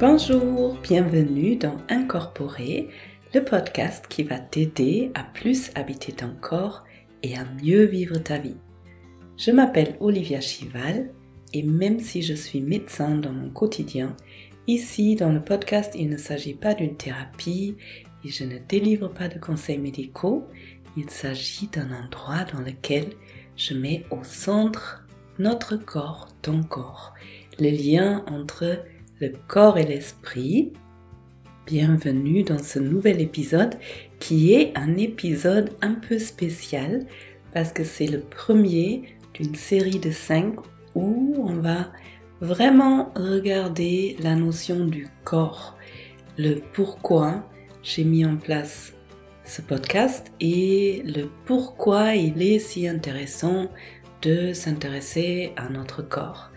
Bonjour, bienvenue dans Incorporer, le podcast qui va t'aider à plus habiter ton corps et à mieux vivre ta vie. Je m'appelle Olivia Chival et même si je suis médecin dans mon quotidien, ici dans le podcast il ne s'agit pas d'une thérapie et je ne délivre pas de conseils médicaux, il s'agit d'un endroit dans lequel je mets au centre notre corps, ton corps, le lien entre le corps et l'esprit. Bienvenue dans ce nouvel épisode qui est un épisode un peu spécial parce que c'est le premier d'une série de 5 où on va vraiment regarder la notion du corps, le pourquoi j'ai mis en place ce podcast et le pourquoi il est si intéressant de s'intéresser à notre corps.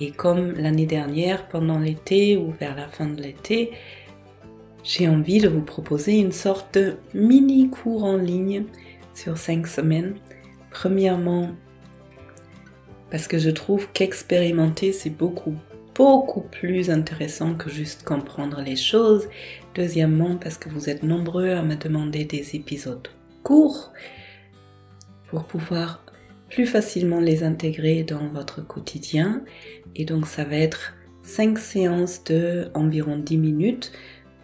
Et comme l'année dernière, pendant l'été ou vers la fin de l'été, j'ai envie de vous proposer une sorte de mini cours en ligne sur 5 semaines. Premièrement, parce que je trouve qu'expérimenter c'est beaucoup plus intéressant que juste comprendre les choses. Deuxièmement, parce que vous êtes nombreux à me demander des épisodes courts pour pouvoir plus facilement les intégrer dans votre quotidien. Et donc ça va être 5 séances de environ 10 minutes.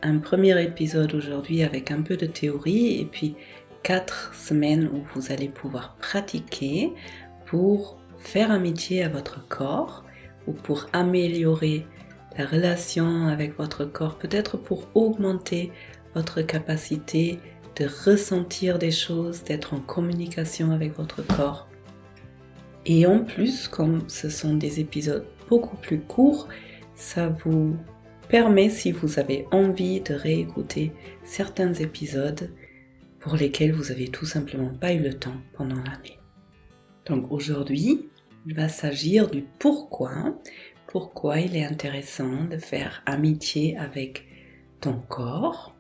Un premier épisode aujourd'hui avec un peu de théorie et puis 4 semaines où vous allez pouvoir pratiquer pour faire amitié à votre corps ou pour améliorer la relation avec votre corps, peut-être pour augmenter votre capacité de ressentir des choses, d'être en communication avec votre corps. Et en plus, comme ce sont des épisodes beaucoup plus courts, ça vous permet, si vous avez envie de réécouter certains épisodes pour lesquels vous avez tout simplement pas eu le temps pendant l'année. Donc aujourd'hui, il va s'agir du pourquoi il est intéressant de faire amitié avec ton corps.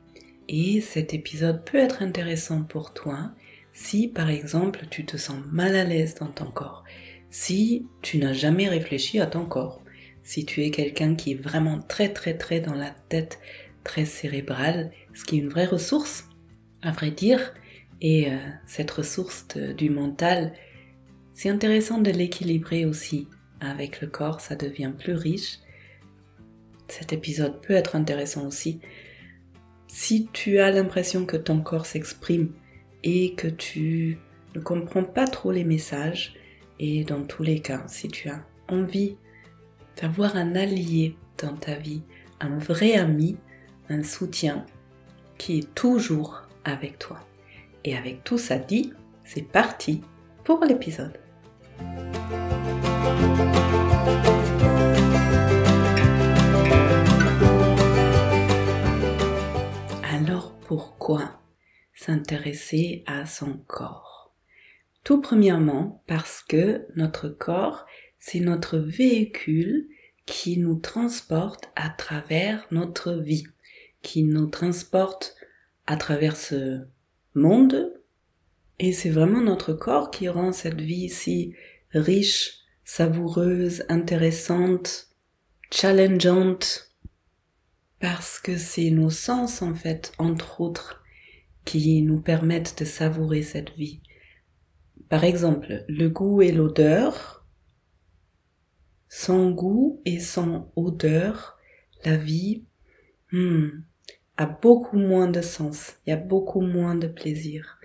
Et cet épisode peut être intéressant pour toi si par exemple tu te sens mal à l'aise dans ton corps, si tu n'as jamais réfléchi à ton corps, si tu es quelqu'un qui est vraiment très dans la tête, très cérébral, ce qui est une vraie ressource, à vrai dire, et cette ressource du mental, c'est intéressant de l'équilibrer aussi avec le corps, ça devient plus riche. Cet épisode peut être intéressant aussi si tu as l'impression que ton corps s'exprime et que tu ne comprends pas trop les messages, et dans tous les cas, si tu as envie d'avoir un allié dans ta vie, un vrai ami, un soutien qui est toujours avec toi. Et avec tout ça dit, c'est parti pour l'épisode. Alors pourquoi s'intéresser à son corps? Tout premièrement parce que notre corps, c'est notre véhicule qui nous transporte à travers notre vie, qui nous transporte à travers ce monde. Et c'est vraiment notre corps qui rend cette vie si riche, savoureuse, intéressante, challengeante, parce que c'est nos sens en fait, entre autres, qui nous permettent de savourer cette vie. Par exemple, le goût et l'odeur. Sans goût et sans odeur, la vie a beaucoup moins de sens, il y a beaucoup moins de plaisir.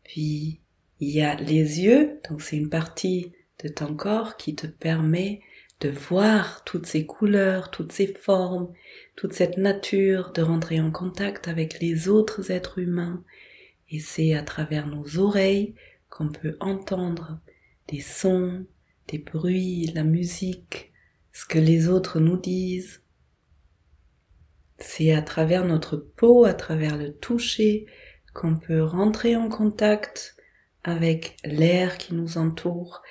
Puis, il y a les yeux, donc c'est une partie de ton corps qui te permet de voir toutes ces couleurs, toutes ces formes, toute cette nature, de rentrer en contact avec les autres êtres humains. Et c'est à travers nos oreilles qu'on peut entendre des sons, des bruits, la musique, ce que les autres nous disent. C'est à travers notre peau, à travers le toucher, qu'on peut rentrer en contact avec l'air qui nous entoure,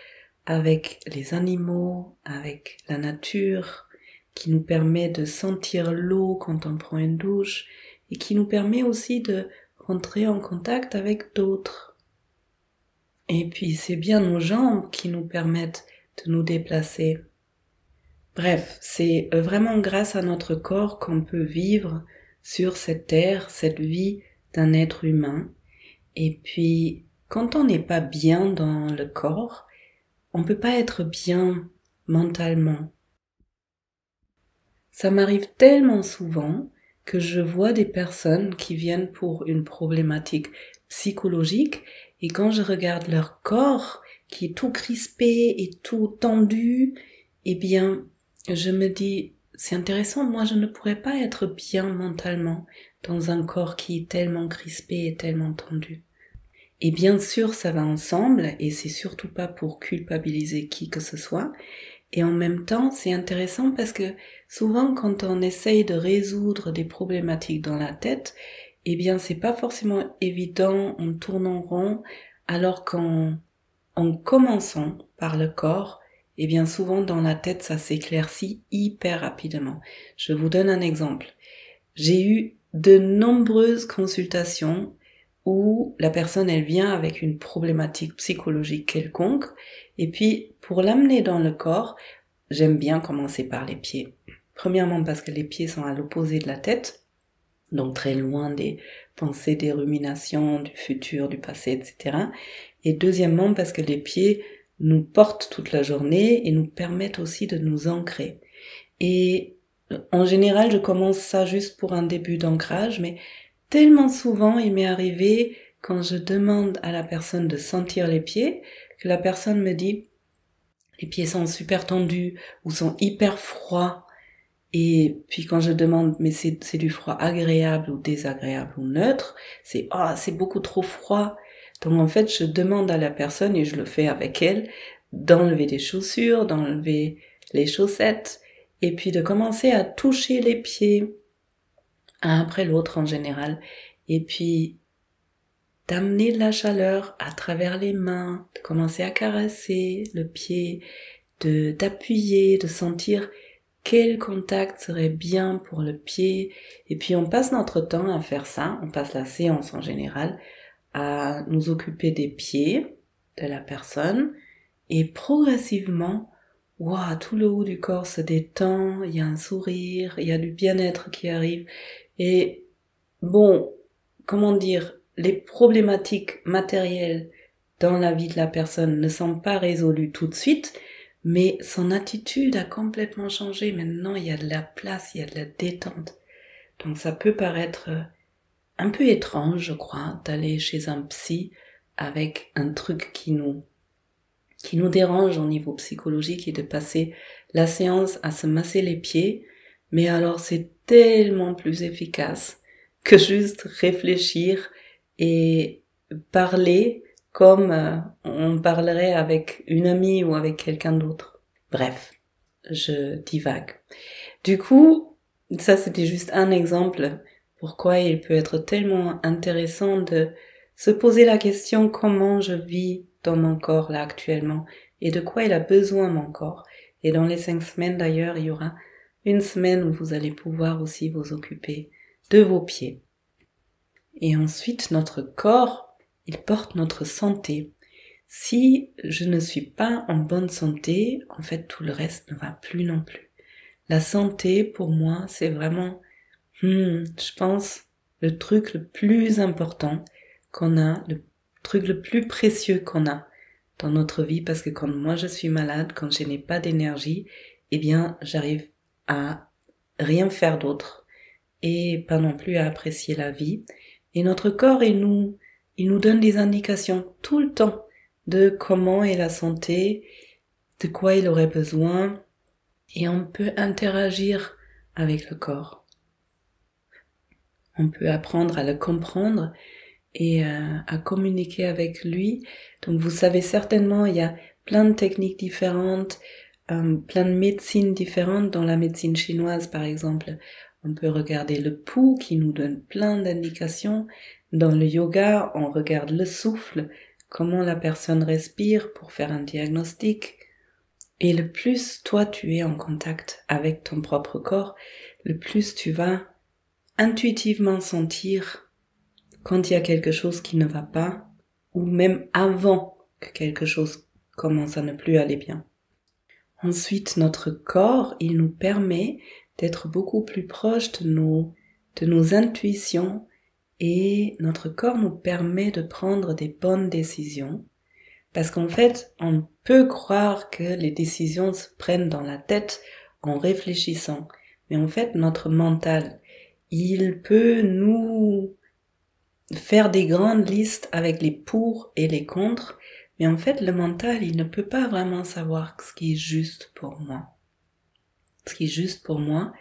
avec les animaux, avec la nature, qui nous permet de sentir l'eau quand on prend une douche, et qui nous permet aussi de rentrer en contact avec d'autres. Et puis c'est bien nos jambes qui nous permettent de nous déplacer. Bref, c'est vraiment grâce à notre corps qu'on peut vivre sur cette terre, cette vie d'un être humain. Et puis, quand on n'est pas bien dans le corps, on peut pas être bien mentalement. Ça m'arrive tellement souvent que je vois des personnes qui viennent pour une problématique psychologique et quand je regarde leur corps qui est tout crispé et tout tendu, eh bien, je me dis, c'est intéressant, moi je ne pourrais pas être bien mentalement dans un corps qui est tellement crispé et tellement tendu. Et bien sûr, ça va ensemble et c'est surtout pas pour culpabiliser qui que ce soit. Et en même temps, c'est intéressant parce que souvent quand on essaye de résoudre des problématiques dans la tête, eh bien c'est pas forcément évident, on tourne en rond, alors en commençant par le corps, eh bien souvent dans la tête ça s'éclaircit hyper rapidement. Je vous donne un exemple. J'ai eu de nombreuses consultations où la personne elle vient avec une problématique psychologique quelconque et puis pour l'amener dans le corps, j'aime bien commencer par les pieds. Premièrement parce que les pieds sont à l'opposé de la tête, donc très loin des pensées, des ruminations, du futur, du passé, etc. Et deuxièmement parce que les pieds nous portent toute la journée et nous permettent aussi de nous ancrer. Et en général, je commence ça juste pour un début d'ancrage, mais tellement souvent, il m'est arrivé quand je demande à la personne de sentir les pieds, que la personne me dit les pieds sont super tendus ou sont hyper froids. Et puis quand je demande mais c'est du froid agréable ou désagréable ou neutre, c'est beaucoup trop froid. Donc en fait, je demande à la personne et je le fais avec elle d'enlever des chaussures, d'enlever les chaussettes et puis de commencer à toucher les pieds un après l'autre en général et puis d'amener de la chaleur à travers les mains, de commencer à caresser le pied, d'appuyer, de sentir quel contact serait bien pour le pied. Et puis on passe notre temps à faire ça, on passe la séance en général à nous occuper des pieds de la personne et progressivement, waouh, tout le haut du corps se détend, il y a un sourire, il y a du bien-être qui arrive. Et bon, comment dire, les problématiques matérielles dans la vie de la personne ne sont pas résolues tout de suite, mais son attitude a complètement changé. Maintenant, il y a de la place, il y a de la détente. Donc ça peut paraître un peu étrange, je crois, d'aller chez un psy avec un truc qui nous dérange au niveau psychologique et de passer la séance à se masser les pieds. Mais alors c'est tellement plus efficace que juste réfléchir et parler comme on parlerait avec une amie ou avec quelqu'un d'autre. Bref, je divague. Du coup, ça c'était juste un exemple pourquoi il peut être tellement intéressant de se poser la question comment je vis dans mon corps là actuellement et de quoi il a besoin mon corps. Et dans les 5 semaines d'ailleurs, il y aura une semaine où vous allez pouvoir aussi vous occuper de vos pieds. Et ensuite, notre corps, il porte notre santé. Si je ne suis pas en bonne santé, en fait, tout le reste ne va plus non plus. La santé, pour moi, c'est vraiment, je pense, le truc le plus important qu'on a, le truc le plus précieux qu'on a dans notre vie, parce que quand moi je suis malade, quand je n'ai pas d'énergie, eh bien, j'arrive à rien faire d'autre et pas non plus à apprécier la vie. Et notre corps, il nous donne des indications tout le temps de comment est la santé, de quoi il aurait besoin, et on peut interagir avec le corps. On peut apprendre à le comprendre et à communiquer avec lui. Donc vous savez certainement, il y a plein de techniques différentes, plein de médecines différentes. Dans la médecine chinoise, par exemple, on peut regarder le pouls qui nous donne plein d'indications. Dans le yoga, on regarde le souffle, comment la personne respire pour faire un diagnostic. Et le plus toi tu es en contact avec ton propre corps, le plus tu vas intuitivement sentir quand il y a quelque chose qui ne va pas, ou même avant que quelque chose commence à ne plus aller bien. Ensuite, notre corps, il nous permet d'être beaucoup plus proche de nos intuitions et notre corps nous permet de prendre des bonnes décisions. Parce qu'en fait, on peut croire que les décisions se prennent dans la tête en réfléchissant. Mais en fait, notre mental, il peut nous faire des grandes listes avec les pour et les contre. Mais en fait, le mental, il ne peut pas vraiment savoir ce qui est juste pour moi. Ce qui est juste pour moi,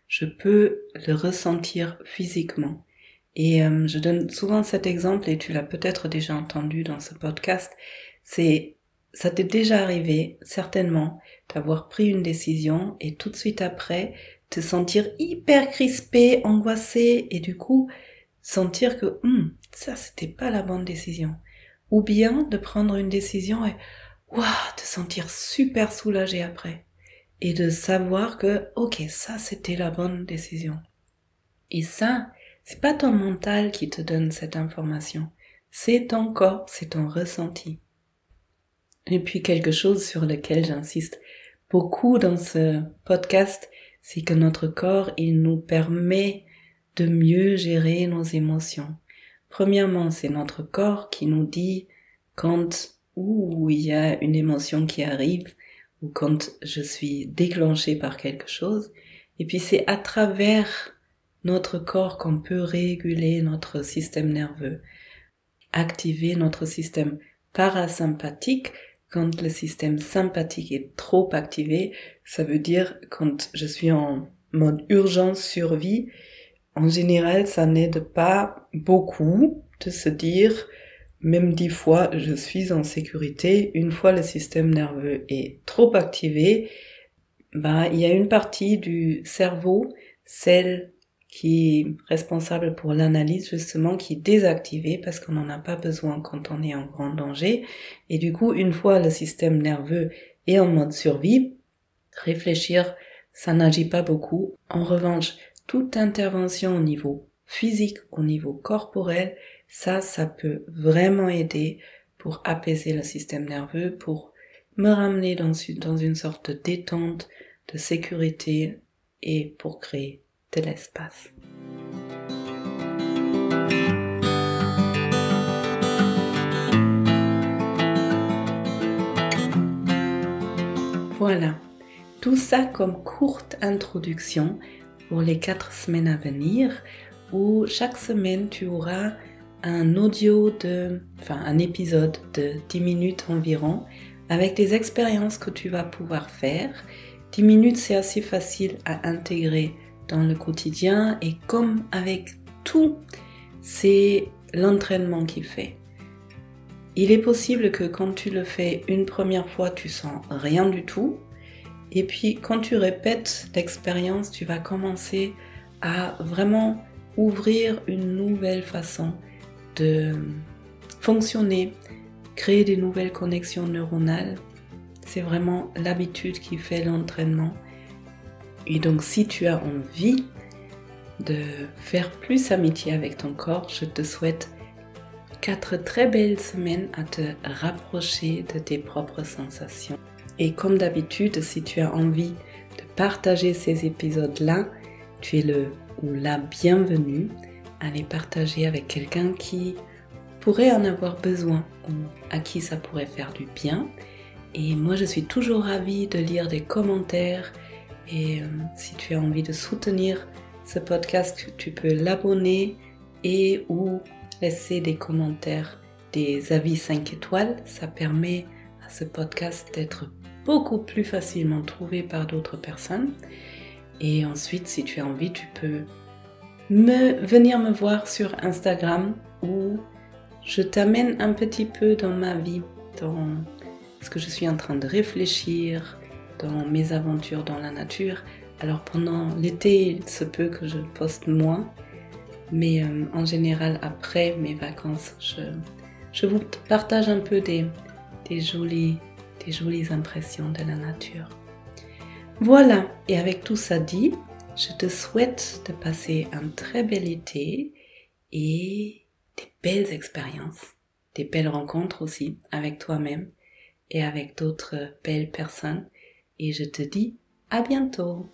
je peux le ressentir physiquement. Et je donne souvent cet exemple, et tu l'as peut-être déjà entendu dans ce podcast, ça t'est déjà arrivé, certainement, d'avoir pris une décision et tout de suite après, te sentir hyper crispé, angoissé, et du coup, sentir que ça c'était pas la bonne décision. Ou bien de prendre une décision et te sentir super soulagé après. Et de savoir que, ok, ça c'était la bonne décision. Et ça, c'est pas ton mental qui te donne cette information. C'est ton corps, c'est ton ressenti. Et puis quelque chose sur lequel j'insiste beaucoup dans ce podcast, c'est que notre corps, il nous permet de mieux gérer nos émotions. Premièrement, c'est notre corps qui nous dit quand il y a une émotion qui arrive ou quand je suis déclenchée par quelque chose. Et puis c'est à travers notre corps qu'on peut réguler notre système nerveux, activer notre système parasympathique. Quand le système sympathique est trop activé, ça veut dire quand je suis en mode urgence survie, en général, ça n'aide pas beaucoup de se dire, même 10 fois, je suis en sécurité. Une fois le système nerveux est trop activé, il y a une partie du cerveau, celle qui est responsable pour l'analyse justement, qui est désactivée parce qu'on n'en a pas besoin quand on est en grand danger. Et du coup, une fois le système nerveux est en mode survie, réfléchir, ça n'agit pas beaucoup. En revanche, toute intervention au niveau physique, au niveau corporel, ça peut vraiment aider pour apaiser le système nerveux, pour me ramener dans une sorte de détente, de sécurité et pour créer de l'espace. Voilà, tout ça comme courte introduction pour les 4 semaines à venir, où chaque semaine tu auras un épisode de 10 minutes environ, avec des expériences que tu vas pouvoir faire. 10 minutes, c'est assez facile à intégrer dans le quotidien, et comme avec tout, c'est l'entraînement qui fait. Il est possible que quand tu le fais une première fois, tu sens rien du tout. Et puis quand tu répètes l'expérience, tu vas commencer à vraiment ouvrir une nouvelle façon de fonctionner, créer des nouvelles connexions neuronales. C'est vraiment l'habitude qui fait l'entraînement. Et donc si tu as envie de faire plus amitié avec ton corps, je te souhaite 4 très belles semaines à te rapprocher de tes propres sensations. Et comme d'habitude, si tu as envie de partager ces épisodes-là, tu es le ou la bienvenue à les partager avec quelqu'un qui pourrait en avoir besoin ou à qui ça pourrait faire du bien. Et moi, je suis toujours ravie de lire des commentaires. Et si tu as envie de soutenir ce podcast, tu peux l'abonner et ou laisser des commentaires, des avis 5 étoiles. Ça permet à ce podcast d'être beaucoup plus facilement trouvé par d'autres personnes. Et ensuite, si tu as envie, tu peux venir me voir sur Instagram, où je t'amène un petit peu dans ma vie, dans ce que je suis en train de réfléchir, dans mes aventures dans la nature. Alors pendant l'été, il se peut que je poste moins, mais en général après mes vacances, je vous partage un peu des jolies impressions de la nature. Voilà, et avec tout ça dit, je te souhaite de passer un très bel été et des belles expériences, des belles rencontres aussi avec toi-même et avec d'autres belles personnes. et je te dis à bientôt.